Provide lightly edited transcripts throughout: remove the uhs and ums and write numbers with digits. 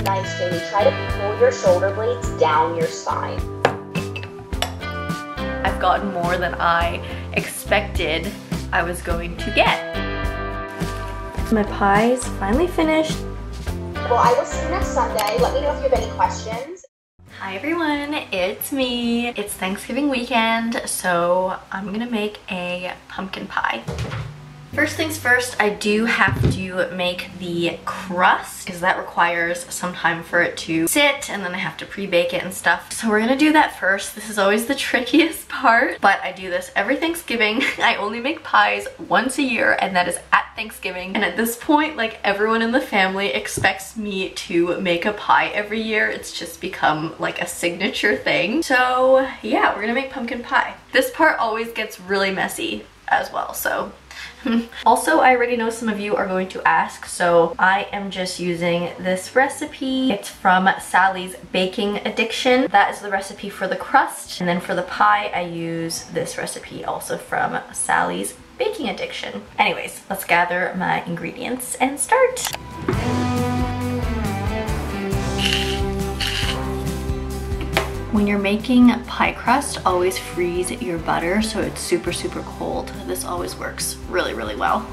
nice, Jamie. Try to pull your shoulder blades down your spine. I've gotten more than I expected I was going to get. My pie is finally finished. Well, I will see you next Sunday. Let me know if you have any questions. Hi everyone, it's me. It's Thanksgiving weekend, so I'm gonna make a pumpkin pie. First things first, I do have to make the crust because that requires some time for it to sit, and then I have to pre-bake it and stuff. So we're gonna do that first. This is always the trickiest part, but I do this every Thanksgiving. I only make pies once a year, and that is at Thanksgiving. And at this point, like, everyone in the family expects me to make a pie every year. It's just become like a signature thing. So yeah, we're gonna make pumpkin pie. This part always gets really messy as well, so also, I already know some of you are going to ask, so I am just using this recipe. It's from Sally's Baking Addiction. That is the recipe for the crust. And then for the pie, I use this recipe also from Sally's Baking Addiction. Anyways, let's gather my ingredients and start. When you're making pie crust, always freeze your butter so it's super, super cold. This always works really, really well.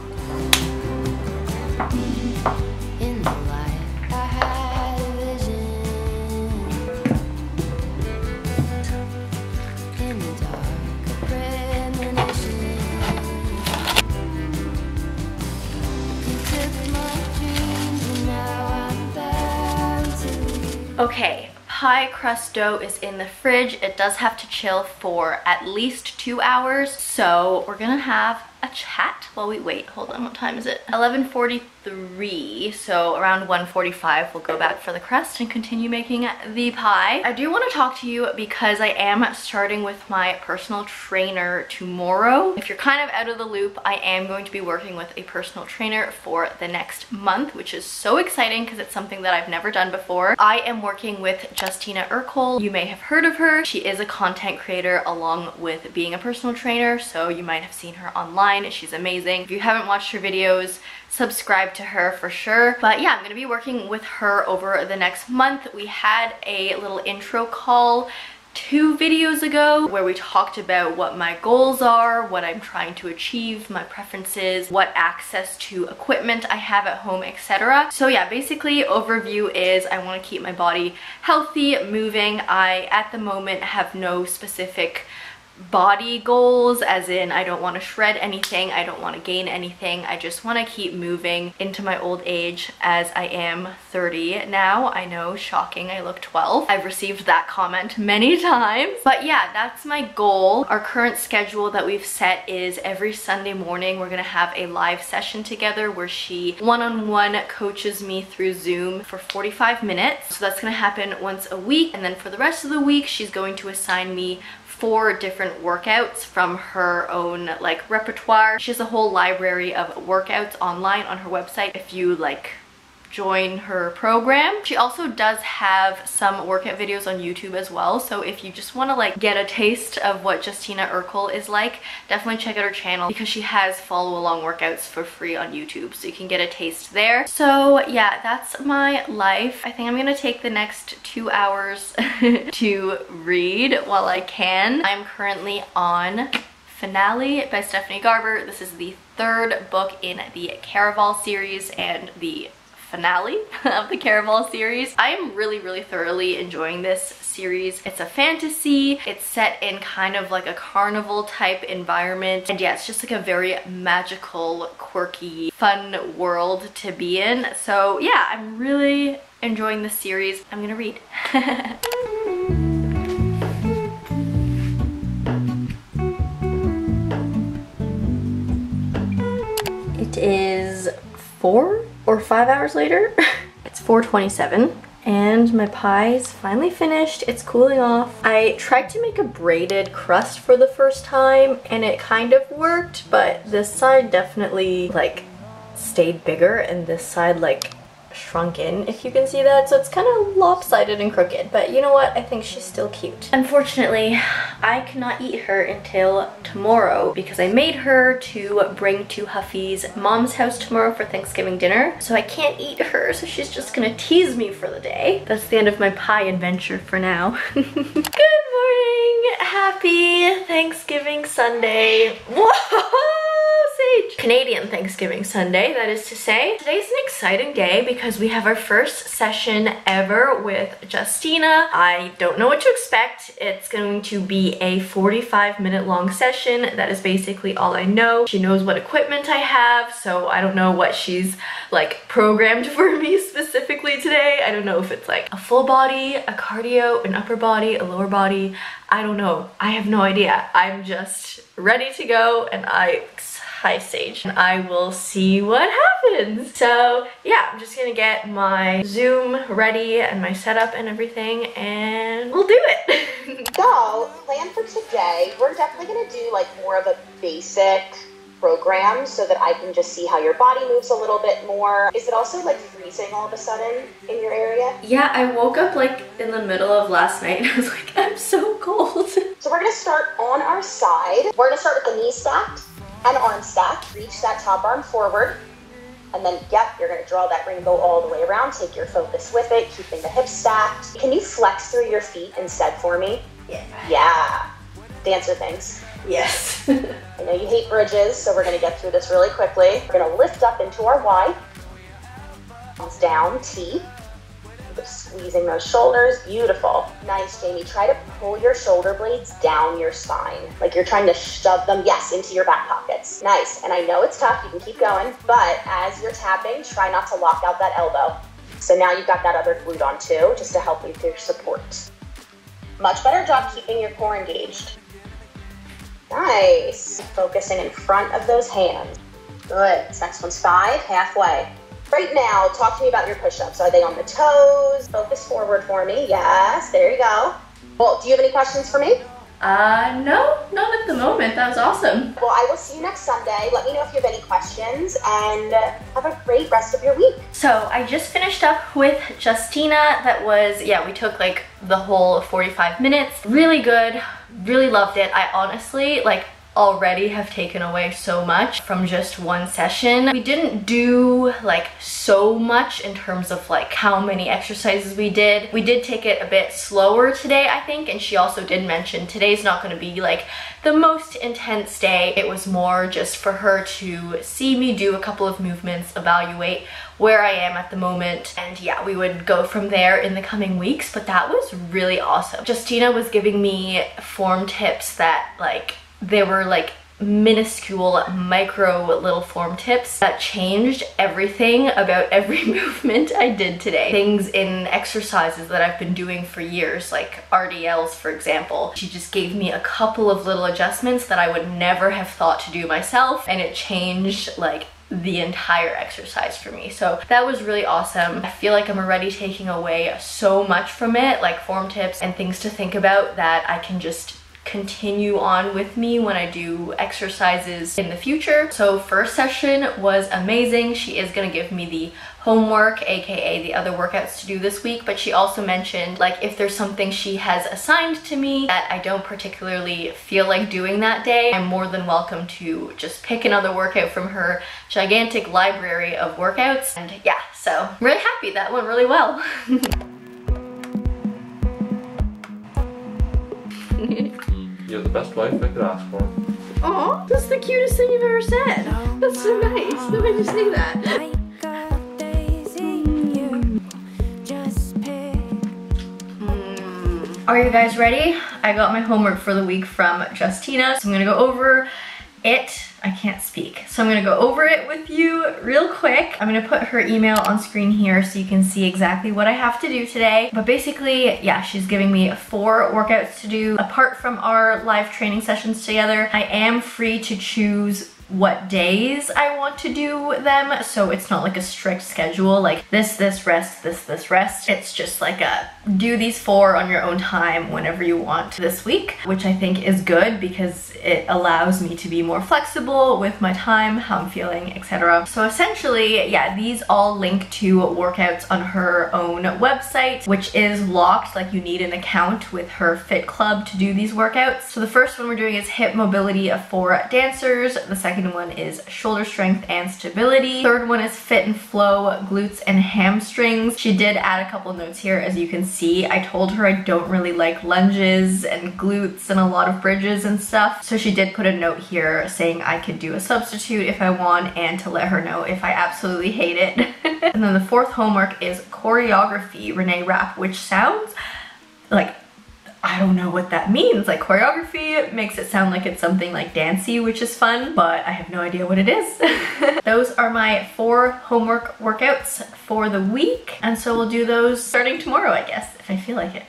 Okay. Pie crust dough is in the fridge. It does have to chill for at least 2 hours. So we're gonna have a chat while we wait. Hold on, what time is it? 11:43, so around 1:45 we'll go back for the crust and continue making the pie. I do want to talk to you because I am starting with my personal trainer tomorrow. If you're kind of out of the loop, I am going to be working with a personal trainer for the next month, which is so exciting because it's something that I've never done before. I am working with Justina Ercole. You may have heard of her. She is a content creator along with being a personal trainer, so you might have seen her online. She's amazing. If you haven't watched her videos, subscribe to her for sure. But yeah, I'm gonna be working with her over the next month. We had a little intro call 2 videos ago where we talked about what my goals are, what I'm trying to achieve, my preferences, what access to equipment I have at home, etc. So yeah, basically overview is I want to keep my body healthy, moving. I at the moment have no specific body goals, as in I don't want to shred anything, I don't want to gain anything. I just want to keep moving into my old age, as I am 30 now. I know, shocking, I look 12. I've received that comment many times. But yeah, that's my goal. Our current schedule that we've set is every Sunday morning we're gonna have a live session together where she one-on-one coaches me through Zoom for 45 minutes. So that's gonna happen once a week, and then for the rest of the week she's going to assign me 4 different workouts from her own like repertoire. She has a whole library of workouts online on her website if you like join her program. She also does have some workout videos on YouTube as well, so if you just want to like get a taste of what Justina Ercole is like, definitely check out her channel because she has follow along workouts for free on YouTube, so you can get a taste there. So yeah, that's my life. I think I'm gonna take the next 2 hours to read while I can. I'm currently on Finale by Stephanie Garber. This is the 3rd book in the Caraval series and the finale of the Caraval series. I am really, really thoroughly enjoying this series. It's a fantasy. It's set in kind of like a carnival type environment. And yeah, it's just like a very magical, quirky, fun world to be in. So yeah, I'm really enjoying this series. I'm gonna read. It is 4 or 5 hours later. It's 4:27 and my pie is finally finished. It's cooling off. I tried to make a braided crust for the first time and it kind of worked, but this side definitely like stayed bigger and this side like shrunken, if you can see that, so it's kind of lopsided and crooked, but you know what, I think she's still cute. Unfortunately, I cannot eat her until tomorrow because I made her to bring to Huffy's mom's house tomorrow for Thanksgiving dinner, so I can't eat her, so she's just gonna tease me for the day. That's the end of my pie adventure for now. Good morning! Happy Thanksgiving Sunday. Whoa! Sage! Canadian Thanksgiving Sunday, that is to say. Today's an exciting day because we have our first session ever with Justina. I don't know what to expect. It's going to be a 45-minute long session. That is basically all I know. She knows what equipment I have, so I don't know what she's like programmed for me specifically today. I don't know if it's like a full body, a cardio, an upper body, a lower body. I don't know. I have no idea. I'm just ready to go, and hi Sage, and I will see what happens. So yeah, I'm just gonna get my Zoom ready and my setup and everything, and we'll do it. So, plan for today, we're definitely gonna do like more of a basic program so that I can just see how your body moves a little bit more. Is it also like freezing all of a sudden in your area? Yeah, I woke up like in the middle of last night and I was like, I'm so cold. So we're gonna start on our side. We're gonna start with the knee stacked and arm stacked. Reach that top arm forward. And then, yep, you're gonna draw that rainbow all the way around. Take your focus with it, keeping the hips stacked. Can you flex through your feet instead for me? Yeah. Yeah. Dancer things. Yes. I know you hate bridges, so we're gonna get through this really quickly. We're gonna lift up into our Y. Arms down, T. Just squeezing those shoulders, beautiful. Nice, Jamie. Try to pull your shoulder blades down your spine. Like you're trying to shove them, yes, into your back pockets. Nice, and I know it's tough, you can keep going, but as you're tapping, try not to lock out that elbow. So now you've got that other glute on too, just to help you through your support. Much better job keeping your core engaged. Nice. Focusing in front of those hands. Good. This next one's 5, halfway. Right now, talk to me about your push-ups. Are they on the toes? Focus forward for me. Yes, there you go. Well, do you have any questions for me? No, not at the moment. That was awesome. Well, I will see you next Sunday. Let me know if you have any questions, and have a great rest of your week. So I just finished up with Justina. That was, yeah, we took like the whole 45 minutes. Really good, really loved it. I honestly, like, already have taken away so much from just one session. We didn't do like so much in terms of like how many exercises we did. We did take it a bit slower today, I think, and she also did mention today's not going to be like the most intense day. It was more just for her to see me do a couple of movements, evaluate where I am at the moment, and yeah, we would go from there in the coming weeks, but that was really awesome. Justina was giving me form tips that like they were like minuscule micro little form tips that changed everything about every movement I did today. Things in exercises that I've been doing for years, like RDLs for example. She just gave me a couple of little adjustments that I would never have thought to do myself, and it changed like the entire exercise for me. So that was really awesome. I feel like I'm already taking away so much from it, like form tips and things to think about that I can just continue on with me when I do exercises in the future. So first session was amazing. She is gonna give me the homework, aka the other workouts to do this week, but she also mentioned like if there's something she has assigned to me that I don't particularly feel like doing that day, I'm more than welcome to just pick another workout from her gigantic library of workouts. And yeah, so I'm really happy that went really well. You're the best wife I could ask for. Aw, that's the cutest thing you've ever said. That's so nice. Why did you say that? Are you guys ready? I got my homework for the week from Justina, so I'm gonna go over it. I can't speak. So I'm gonna go over it with you real quick. I'm gonna put her email on screen here so you can see exactly what I have to do today. But basically, yeah, she's giving me 4 workouts to do apart from our live training sessions together. I am free to choose what days I want to do them, so it's not like a strict schedule, like this rest, this rest. It's just like a do these 4 on your own time whenever you want this week, which I think is good because it allows me to be more flexible with my time, how I'm feeling, etc. So essentially, yeah, these all link to workouts on her own website, which is locked, like you need an account with her Fit Club to do these workouts. So the first one we're doing is hip mobility for dancers. The second one is shoulder strength and stability. Third one is fit and flow, glutes and hamstrings. She did add a couple notes here, as you can see. I told her I don't really like lunges and glutes and a lot of bridges and stuff. So she did put a note here saying I could do a substitute if I want, and to let her know if I absolutely hate it. And then the fourth homework is choreography, Renee Rapp, which sounds like, I don't know what that means. Like, choreography makes it sound like it's something like dancey, which is fun, but I have no idea what it is. Those are my 4 homework workouts for the week, and so we'll do those starting tomorrow, I guess, if I feel like it.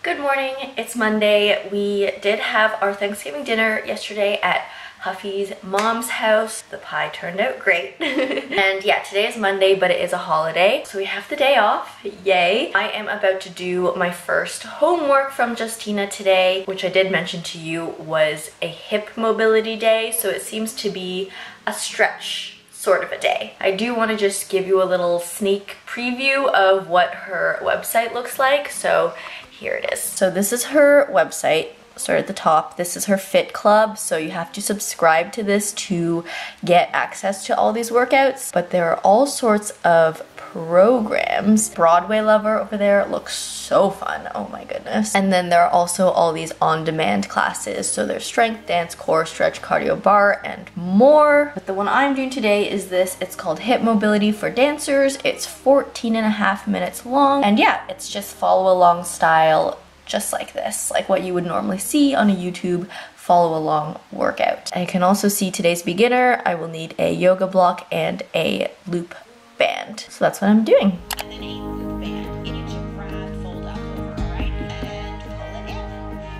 Good morning, it's Monday. We did have our Thanksgiving dinner yesterday at Huffy's mom's house. The pie turned out great. And yeah, today is Monday, but it is a holiday, so we have the day off. Yay. I am about to do my first homework from Justina today, which I did mention to you was a hip mobility day, so it seems to be a stretch sort of a day. I do want to just give you a little sneak preview of what her website looks like, so here it is. So this is her website. Start at the top. This is her Fit Club, so you have to subscribe to this to get access to all these workouts, but there are all sorts of programs. Broadway Lover over there looks so fun, oh my goodness. And then there are also all these on-demand classes, so there's strength, dance, core, stretch, cardio, bar, and more. But the one I'm doing today is this. It's called Hip Mobility for Dancers. It's 14.5 minutes long, and yeah, it's just follow along style, just like this, like what you would normally see on a YouTube follow along workout. I can also see today's beginner. I will need a yoga block and a loop band. So that's what I'm doing. And then a loop band in each grab, fold up over, all right? And pull it in.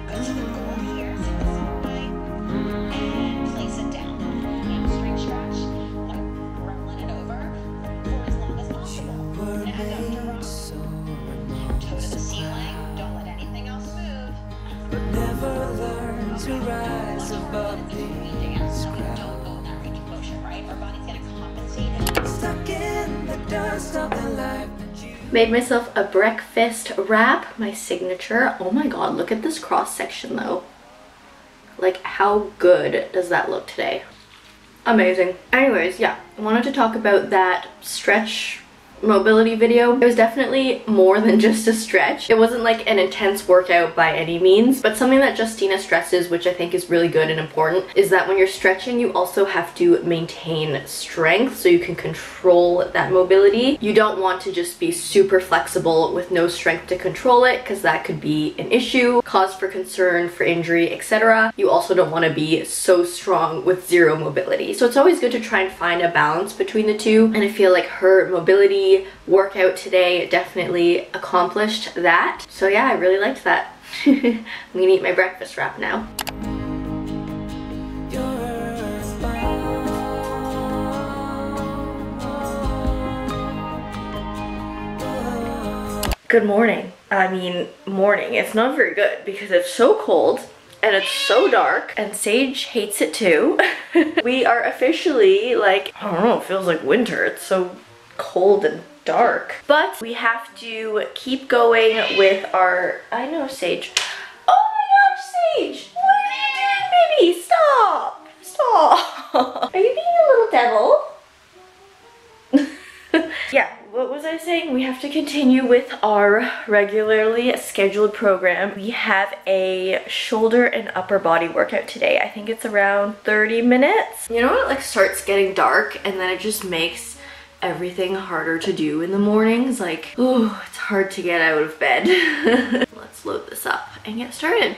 Go to the goal here, sit the side, and place it down. Hamstring stretch, like rolling it over for as long as possible. And don't drop. Toe to the ceiling, don't let anything else move. Never learn to rise above these crowds. Don't go in that range of motion, right? Our body's gonna compensate. Stuck in the dust of the life that you Made myself a breakfast wrap, my signature. Oh my god, look at this cross section though. Like, how good does that look today? Amazing. Anyways, yeah, I wanted to talk about that stretch mobility video. It was definitely more than just a stretch. It wasn't like an intense workout by any means, but something that Justina stresses, which I think is really good and important, is that when you're stretching, you also have to maintain strength so you can control that mobility. You don't want to just be super flexible with no strength to control it, because that could be an issue, cause for concern, for injury, etc. You also don't want to be so strong with zero mobility. So it's always good to try and find a balance between the two, and I feel like her mobility workout today definitely accomplished that. So yeah, I really liked that. I'm gonna eat my breakfast wrap now. Good morning. I mean, morning. It's not very good because it's so cold and it's so dark, and Sage hates it too. We are officially like, I don't know, it feels like winter. It's so cold and dark, but we have to keep going with our, I know, Sage. Oh my gosh, Sage, what are you doing, baby? Stop, stop. Are you being a little devil? Yeah, what was I saying? We have to continue with our regularly scheduled program. We have a shoulder and upper body workout today. I think it's around 30 minutes. You know when it like starts getting dark and then it just makes everything harder to do in the mornings? Like, oh, it's hard to get out of bed. Let's load this up and get started.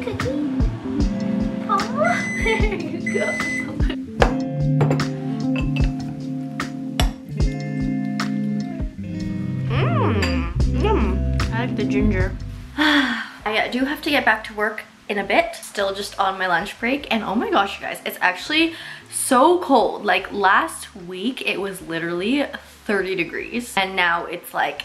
you, Cookie? Aw, there you go. I like the ginger. I do have to get back to work in a bit. Still just on my lunch break. And oh my gosh, you guys, it's actually so cold. Like last week, it was literally 30 degrees. And now it's like,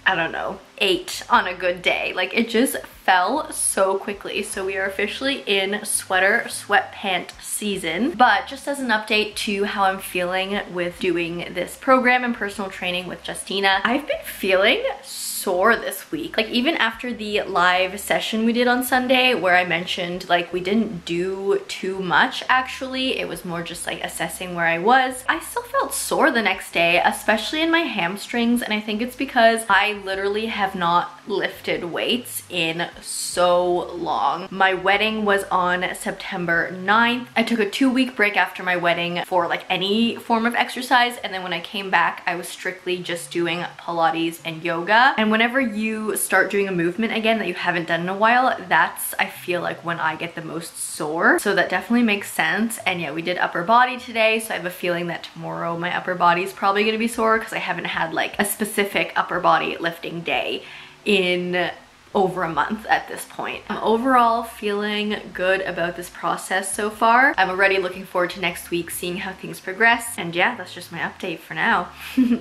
I don't know, 8 on a good day. Like it just fell so quickly. So we are officially in sweater, sweatpant season. But just as an update to how I'm feeling with doing this program and personal training with Justina, I've been feeling sore this week. Like even after the live session we did on Sunday where I mentioned like we didn't do too much actually, it was more just like assessing where I was, I still felt sore the next day, especially in my hamstrings, and I think it's because I literally have not lifted weights in so long. My wedding was on September 9th. I took a 2-week break after my wedding for like any form of exercise, and then when I came back I was strictly just doing Pilates and yoga. And whenever you start doing a movement again that you haven't done in a while, that's, I feel like, when I get the most sore. So that definitely makes sense. And yeah, we did upper body today, so I have a feeling that tomorrow my upper body is probably gonna be sore because I haven't had like a specific upper body lifting day in over a month at this point. I'm overall feeling good about this process so far. I'm already looking forward to next week, seeing how things progress. And yeah, that's just my update for now.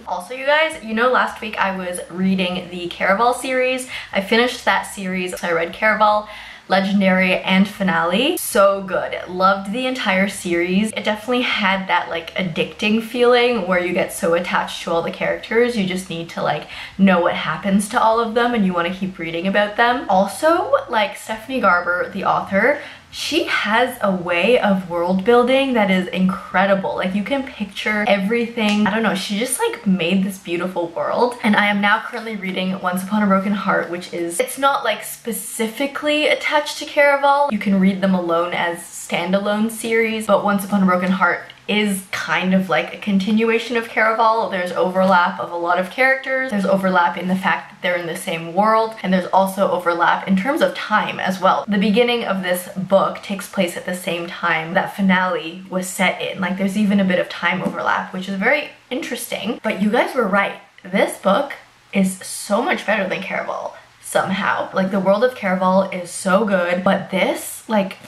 Also, you guys, you know last week I was reading the Caraval series. I finished that series, so I read Caraval, Legendary, and Finale. So good. Loved the entire series. It definitely had that like addicting feeling where you get so attached to all the characters you just need to like know what happens to all of them and you want to keep reading about them. Also, like Stephanie Garber, the author, she has a way of world building that is incredible. Like you can picture everything. I don't know, she just like made this beautiful world. And I am now currently reading Once Upon a Broken Heart, which is, it's not like specifically attached to Caraval. You can read them alone as standalone series, but Once Upon a Broken Heart is kind of like a continuation of Caraval. There's overlap of a lot of characters. There's overlap in the fact that they're in the same world, and there's also overlap in terms of time as well. The beginning of this book takes place at the same time that Finale was set in. Like there's even a bit of time overlap, which is very interesting. But you guys were right. This book is so much better than Caraval somehow. Like the world of Caraval is so good, but this, like,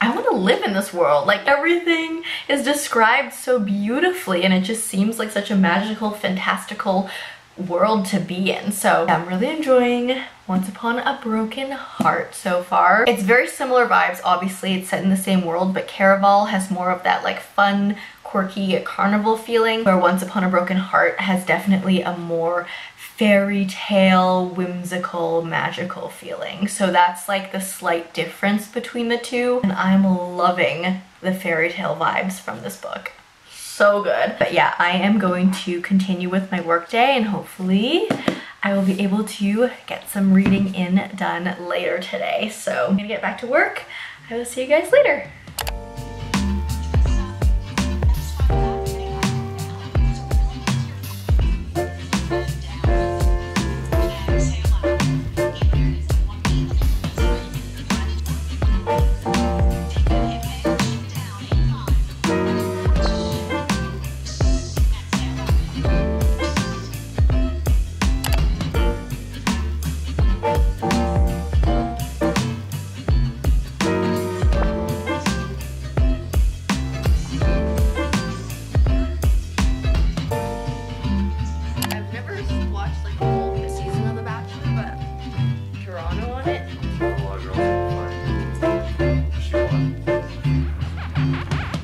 I want to live in this world. Like everything is described so beautifully and it just seems like such a magical, fantastical world to be in. So yeah, I'm really enjoying Once Upon a Broken Heart so far. It's very similar vibes. Obviously it's set in the same world, but Caraval has more of that like fun, quirky carnival feeling, where Once Upon a Broken Heart has definitely a more fairy tale, whimsical, magical feeling. So that's like the slight difference between the two. And I'm loving the fairy tale vibes from this book. So good. But yeah, I am going to continue with my workday and hopefully I will be able to get some reading done later today. So I'm gonna get back to work. I will see you guys later.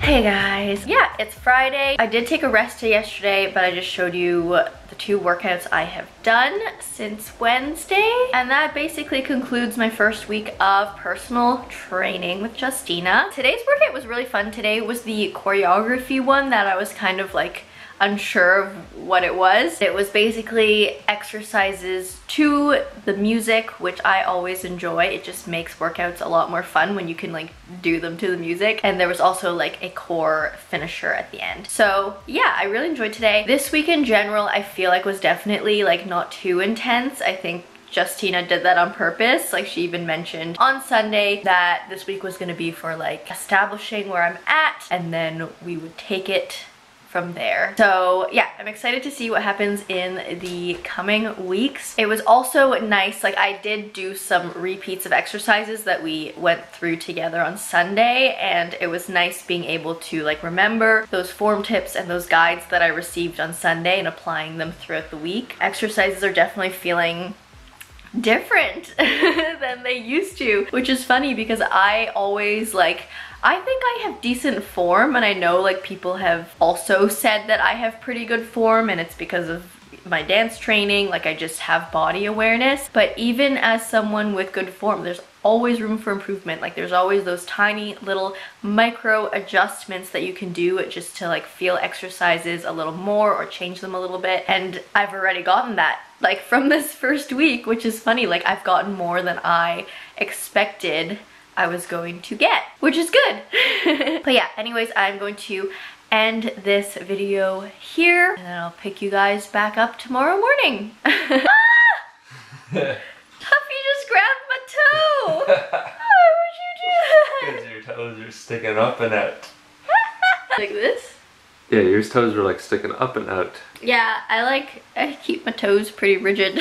Hey guys, yeah, it's Friday. I did take a rest day yesterday, but I just showed you the 2 workouts I have done since Wednesday. And that basically concludes my first week of personal training with Justina. Today's workout was really fun. Today was the choreography one that I was kind of like unsure of what it was. It was basically exercises to the music, which I always enjoy. It just makes workouts a lot more fun when you can like do them to the music. And there was also like a core finisher at the end. So yeah, I really enjoyed today. This week in general, I feel like was definitely like not too intense. I think Justina did that on purpose. Like, she even mentioned on Sunday that this week was gonna be for like establishing where I'm at, and then we would take it from there. So yeah, I'm excited to see what happens in the coming weeks. It was also nice, like I did do some repeats of exercises that we went through together on Sunday, and it was nice being able to like remember those form tips and those guides that I received on Sunday and applying them throughout the week. Exercises are definitely feeling different than they used to, which is funny because I always I think I have decent form, and I know like people have also said that I have pretty good form, and it's because of my dance training, like I just have body awareness. But even as someone with good form, there's always room for improvement. Like there's always those tiny little micro adjustments that you can do just to like feel exercises a little more or change them a little bit. And I've already gotten that like from this first week, which is funny. Like I've gotten more than I expected I was going to get, which is good. But yeah, anyways, I'm going to end this video here, and then I'll pick you guys back up tomorrow morning. Ah! Huffy just grabbed my toe. Why would you do that? Because your toes are sticking up and out. Like this? Yeah, your toes were like sticking up and out. Yeah, I keep my toes pretty rigid.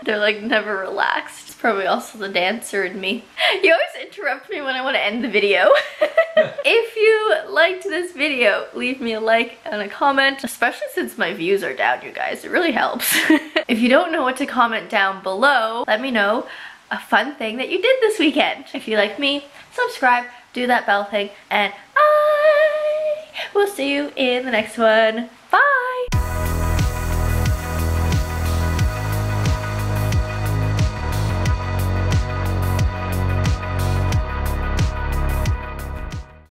They're like never relaxed. It's probably also the dancer in me. You always interrupt me when I want to end the video. If you liked this video, leave me a like and a comment, especially since my views are down, you guys. It really helps. If you don't know what to comment down below, let me know a fun thing that you did this weekend. If you like me, subscribe, do that bell thing, and I will see you in the next one.